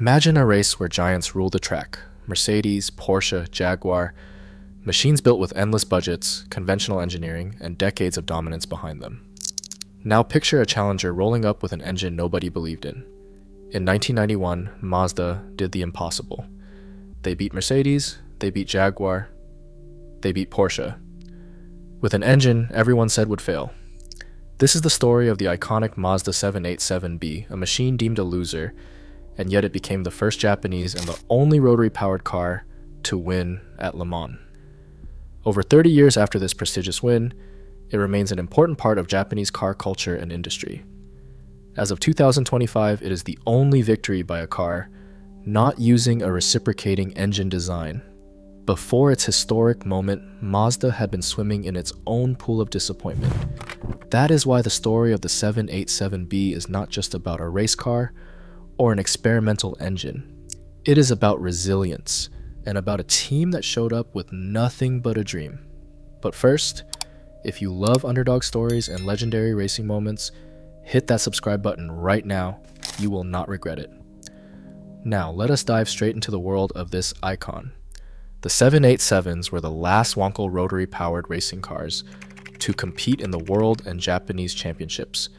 Imagine a race where giants rule the track. Mercedes, Porsche, Jaguar, machines built with endless budgets, conventional engineering, and decades of dominance behind them. Now picture a challenger rolling up with an engine nobody believed in. In 1991, Mazda did the impossible. They beat Mercedes, they beat Jaguar, they beat Porsche. With an engine everyone said would fail. This is the story of the iconic Mazda 787B, a machine deemed a loser, and yet it became the first Japanese and the only rotary-powered car to win at Le Mans. Over 30 years after this prestigious win, it remains an important part of Japanese car culture and industry. As of 2025, it is the only victory by a car not using a reciprocating engine design. Before its historic moment, Mazda had been swimming in its own pool of disappointment. That is why the story of the 787B is not just about a race car or an experimental engine. It is about resilience and about a team that showed up with nothing but a dream. But first, if you love underdog stories and legendary racing moments, hit that subscribe button right now. You will not regret it. Now, let us dive straight into the world of this icon. The 787s were the last Wankel rotary-powered racing cars to compete in the World and Japanese Championships,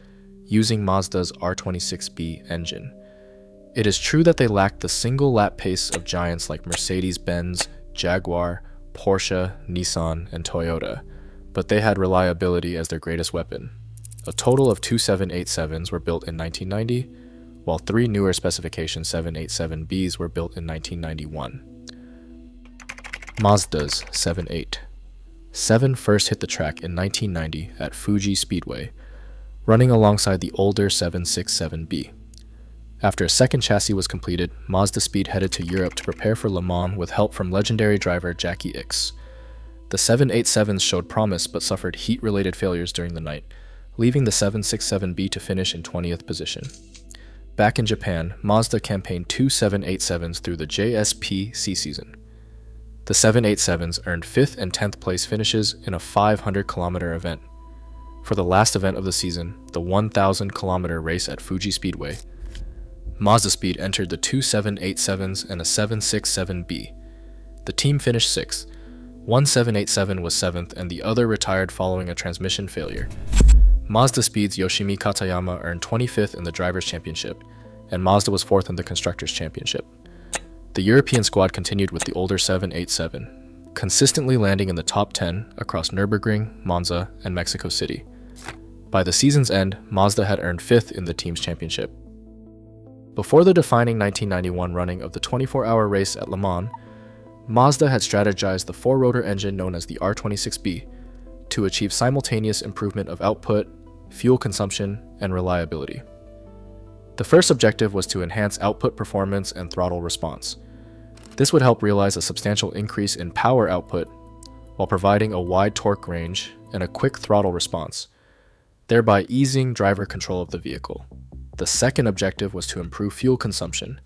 using Mazda's R26B engine. It is true that they lacked the single-lap pace of giants like Mercedes-Benz, Jaguar, Porsche, Nissan, and Toyota, but they had reliability as their greatest weapon. A total of 2 787s were built in 1990, while 3 newer specification 787Bs were built in 1991. Mazda's 787 first hit the track in 1990 at Fuji Speedway, running alongside the older 767B. After a second chassis was completed, Mazda Speed headed to Europe to prepare for Le Mans with help from legendary driver Jackie Ickx. The 787s showed promise but suffered heat-related failures during the night, leaving the 767B to finish in 20th position. Back in Japan, Mazda campaigned 2 787s through the JSP-C season. The 787s earned 5th and 10th place finishes in a 500-kilometer event. For the last event of the season, the 1,000-kilometer race at Fuji Speedway, Mazda Speed entered the 2 787s and a 767B. The team finished 6th. One 787 was 7th and the other retired following a transmission failure. Mazda Speed's Yoshimi Katayama earned 25th in the Drivers' Championship, and Mazda was 4th in the Constructors' Championship. The European squad continued with the older 787, consistently landing in the top 10 across Nürburgring, Monza, and Mexico City. By the season's end, Mazda had earned 5th in the team's championship. Before the defining 1991 running of the 24-hour race at Le Mans, Mazda had strategized the four-rotor engine known as the R26B to achieve simultaneous improvement of output, fuel consumption, and reliability. The first objective was to enhance output performance and throttle response. This would help realize a substantial increase in power output while providing a wide torque range and a quick throttle response, thereby easing driver control of the vehicle. The second objective was to improve fuel consumption.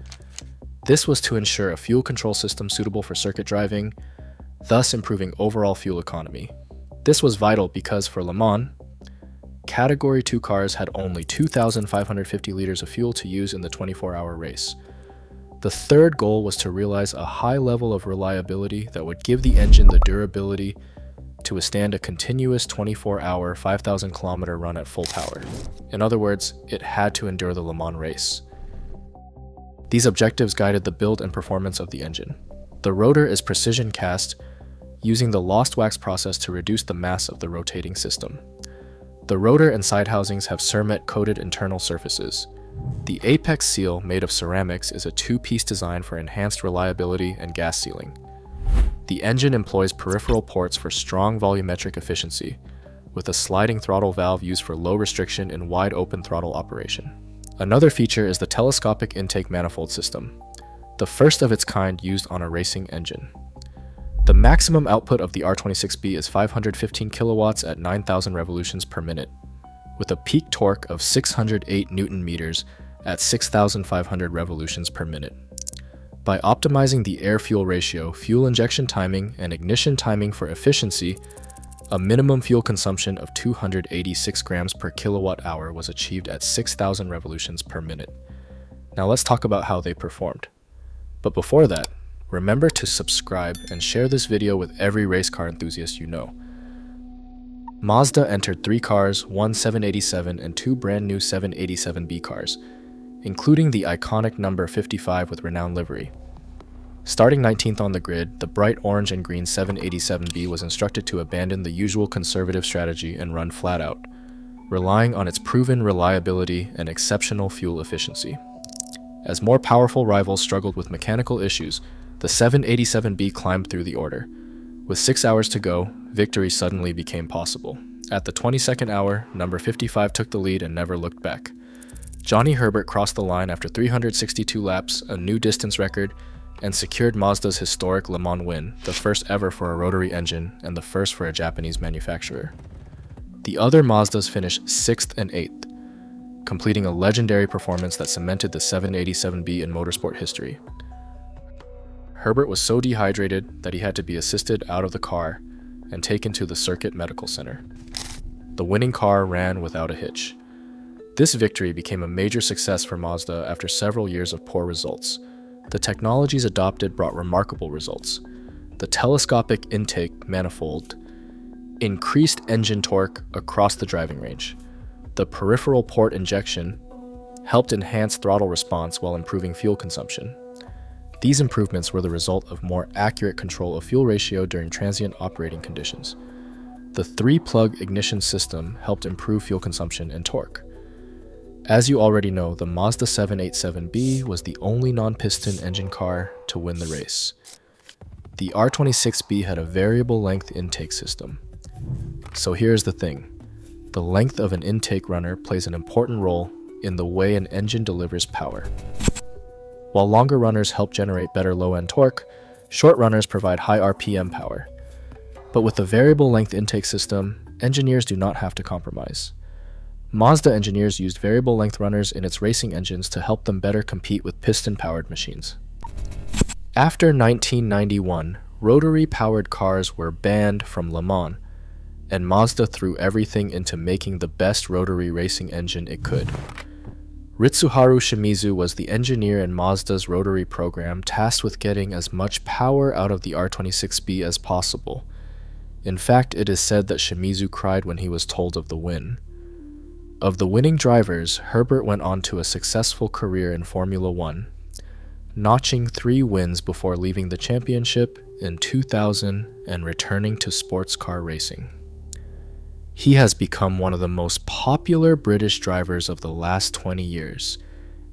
This was to ensure a fuel control system suitable for circuit driving, thus improving overall fuel economy. This was vital because for Le Mans, Category 2 cars had only 2,550 liters of fuel to use in the 24-hour race. The third goal was to realize a high level of reliability that would give the engine the durability to withstand a continuous 24-hour, 5,000-kilometer run at full power. In other words, it had to endure the Le Mans race. These objectives guided the build and performance of the engine. The rotor is precision cast, using the lost wax process to reduce the mass of the rotating system. The rotor and side housings have Cermet-coated internal surfaces. The apex seal, made of ceramics, is a two-piece design for enhanced reliability and gas sealing. The engine employs peripheral ports for strong volumetric efficiency, with a sliding throttle valve used for low restriction in wide-open throttle operation. Another feature is the telescopic intake manifold system, the first of its kind used on a racing engine. The maximum output of the R26B is 515 kilowatts at 9,000 revolutions per minute, with a peak torque of 608 Newton meters at 6,500 revolutions per minute. By optimizing the air-fuel ratio, fuel injection timing, and ignition timing for efficiency, a minimum fuel consumption of 286 grams per kilowatt hour was achieved at 6,000 revolutions per minute. Now let's talk about how they performed. But before that, remember to subscribe and share this video with every race car enthusiast you know. Mazda entered 3 cars, 1 787 and 2 brand new 787B cars, including the iconic number 55 with renowned livery. Starting 19th on the grid, the bright orange and green 787B was instructed to abandon the usual conservative strategy and run flat out, relying on its proven reliability and exceptional fuel efficiency. As more powerful rivals struggled with mechanical issues, the 787B climbed through the order. With 6 hours to go, victory suddenly became possible. At the 22nd hour, number 55 took the lead and never looked back. Johnny Herbert crossed the line after 362 laps, a new distance record, and secured Mazda's historic Le Mans win, the first ever for a rotary engine and the first for a Japanese manufacturer. The other Mazdas finished 6th and 8th, completing a legendary performance that cemented the 787B in motorsport history. Herbert was so dehydrated that he had to be assisted out of the car and taken to the Circuit Medical Center. The winning car ran without a hitch. This victory became a major success for Mazda after several years of poor results. The technologies adopted brought remarkable results. The telescopic intake manifold increased engine torque across the driving range. The peripheral port injection helped enhance throttle response while improving fuel consumption. These improvements were the result of more accurate control of fuel ratio during transient operating conditions. The 3-plug ignition system helped improve fuel consumption and torque. As you already know, the Mazda 787B was the only non-piston engine car to win the race. The R26B had a variable length intake system. So here's the thing. The length of an intake runner plays an important role in the way an engine delivers power. While longer runners help generate better low-end torque, short runners provide high RPM power. But with the variable length intake system, engineers do not have to compromise. Mazda engineers used variable length runners in its racing engines to help them better compete with piston-powered machines. After 1991, rotary-powered cars were banned from Le Mans, and Mazda threw everything into making the best rotary racing engine it could. Ritsuharu Shimizu was the engineer in Mazda's rotary program tasked with getting as much power out of the R26B as possible. In fact, it is said that Shimizu cried when he was told of the win. Of the winning drivers, Herbert went on to a successful career in Formula One, notching 3 wins before leaving the championship in 2000 and returning to sports car racing. He has become one of the most popular British drivers of the last 20 years,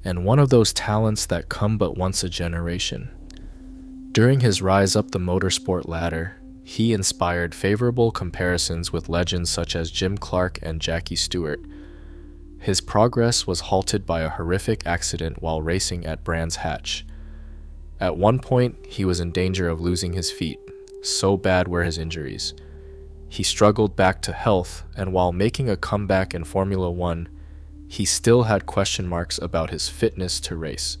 and one of those talents that come but once a generation. During his rise up the motorsport ladder, he inspired favorable comparisons with legends such as Jim Clark and Jackie Stewart. His progress was halted by a horrific accident while racing at Brands Hatch. At one point, he was in danger of losing his feet, so bad were his injuries. He struggled back to health, and while making a comeback in Formula One, he still had question marks about his fitness to race.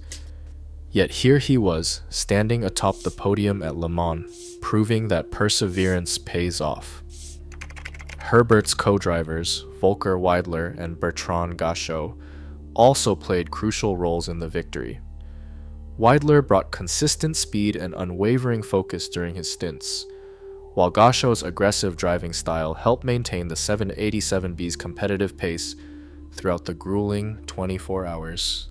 Yet here he was, standing atop the podium at Le Mans, proving that perseverance pays off. Herbert's co-drivers, Volker Weidler and Bertrand Gachot, also played crucial roles in the victory. Weidler brought consistent speed and unwavering focus during his stints, while Gachot's aggressive driving style helped maintain the 787B's competitive pace throughout the grueling 24 hours.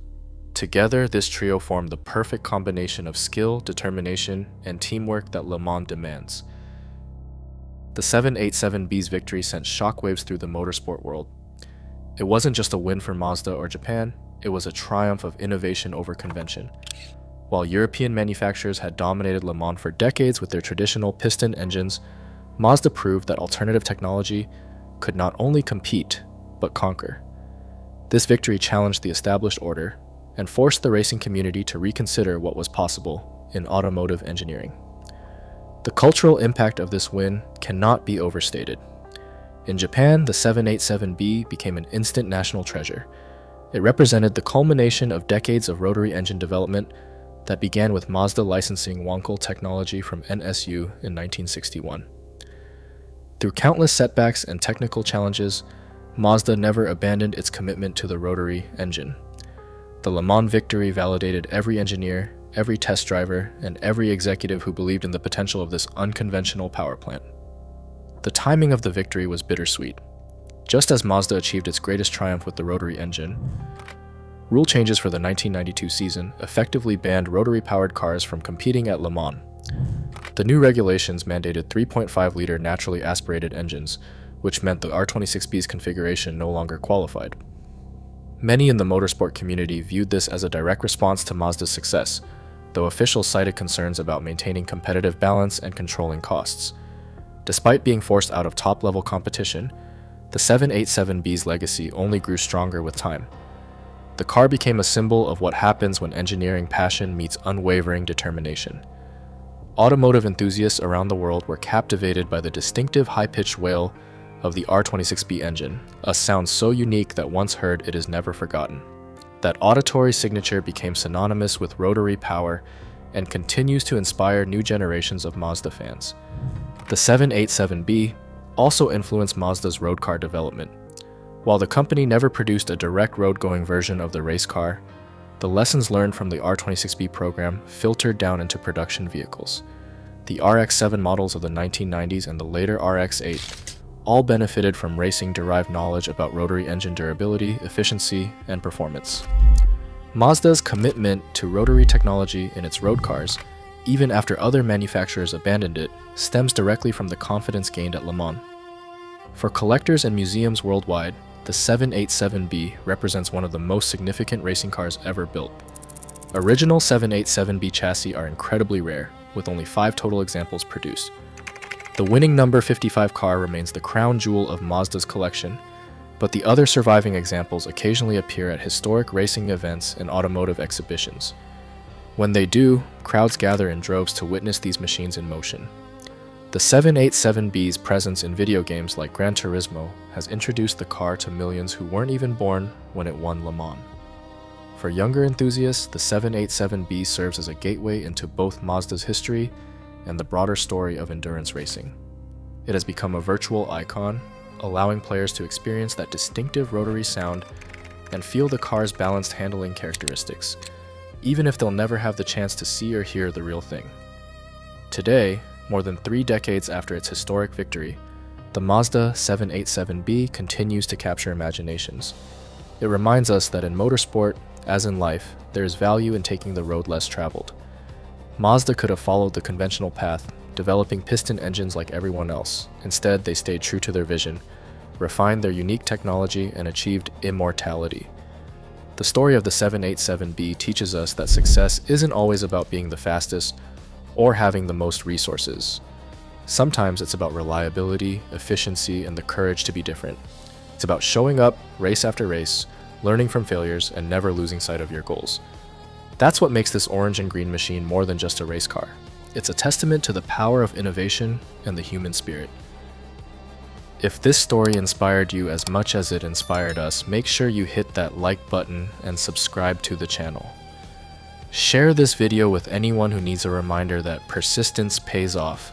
Together, this trio formed the perfect combination of skill, determination, and teamwork that Le Mans demands. The 787B's victory sent shockwaves through the motorsport world. It wasn't just a win for Mazda or Japan, it was a triumph of innovation over convention. While European manufacturers had dominated Le Mans for decades with their traditional piston engines, Mazda proved that alternative technology could not only compete, but conquer. This victory challenged the established order and forced the racing community to reconsider what was possible in automotive engineering. The cultural impact of this win cannot be overstated. In Japan, the 787B became an instant national treasure. It represented the culmination of decades of rotary engine development that began with Mazda licensing Wankel technology from NSU in 1961. Through countless setbacks and technical challenges, Mazda never abandoned its commitment to the rotary engine. The Le Mans victory validated every engineer, every test driver, and every executive who believed in the potential of this unconventional power plant. The timing of the victory was bittersweet. Just as Mazda achieved its greatest triumph with the rotary engine, rule changes for the 1992 season effectively banned rotary-powered cars from competing at Le Mans. The new regulations mandated 3.5-liter naturally aspirated engines, which meant the R26B's configuration no longer qualified. Many in the motorsport community viewed this as a direct response to Mazda's success, though officials cited concerns about maintaining competitive balance and controlling costs. Despite being forced out of top-level competition, the 787B's legacy only grew stronger with time. The car became a symbol of what happens when engineering passion meets unwavering determination. Automotive enthusiasts around the world were captivated by the distinctive high-pitched wail of the R26B engine, a sound so unique that once heard it is never forgotten. That auditory signature became synonymous with rotary power and continues to inspire new generations of Mazda fans. The 787B also influenced Mazda's road car development. While the company never produced a direct road-going version of the race car, the lessons learned from the R26B program filtered down into production vehicles. The RX-7 models of the 1990s and the later RX-8 all benefited from racing-derived knowledge about rotary engine durability, efficiency, and performance. Mazda's commitment to rotary technology in its road cars, even after other manufacturers abandoned it, stems directly from the confidence gained at Le Mans. For collectors and museums worldwide, the 787B represents one of the most significant racing cars ever built. Original 787B chassis are incredibly rare, with only 5 total examples produced. The winning number 55 car remains the crown jewel of Mazda's collection, but the other surviving examples occasionally appear at historic racing events and automotive exhibitions. When they do, crowds gather in droves to witness these machines in motion. The 787B's presence in video games like Gran Turismo has introduced the car to millions who weren't even born when it won Le Mans. For younger enthusiasts, the 787B serves as a gateway into both Mazda's history and the broader story of endurance racing. It has become a virtual icon, allowing players to experience that distinctive rotary sound and feel the car's balanced handling characteristics, even if they'll never have the chance to see or hear the real thing. Today, more than 3 decades after its historic victory, the Mazda 787B continues to capture imaginations. It reminds us that in motorsport, as in life, there is value in taking the road less traveled. Mazda could have followed the conventional path, developing piston engines like everyone else. Instead, they stayed true to their vision, refined their unique technology, and achieved immortality. The story of the 787B teaches us that success isn't always about being the fastest or having the most resources. Sometimes it's about reliability, efficiency, and the courage to be different. It's about showing up race after race, learning from failures, and never losing sight of your goals. That's what makes this orange and green machine more than just a race car. It's a testament to the power of innovation and the human spirit. If this story inspired you as much as it inspired us, make sure you hit that like button and subscribe to the channel. Share this video with anyone who needs a reminder that persistence pays off,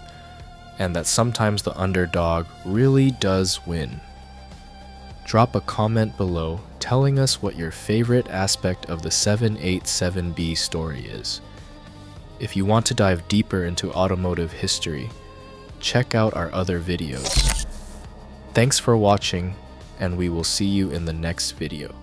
and that sometimes the underdog really does win. Drop a comment below telling us what your favorite aspect of the 787B story is. If you want to dive deeper into automotive history, check out our other videos. Thanks for watching, and we will see you in the next video.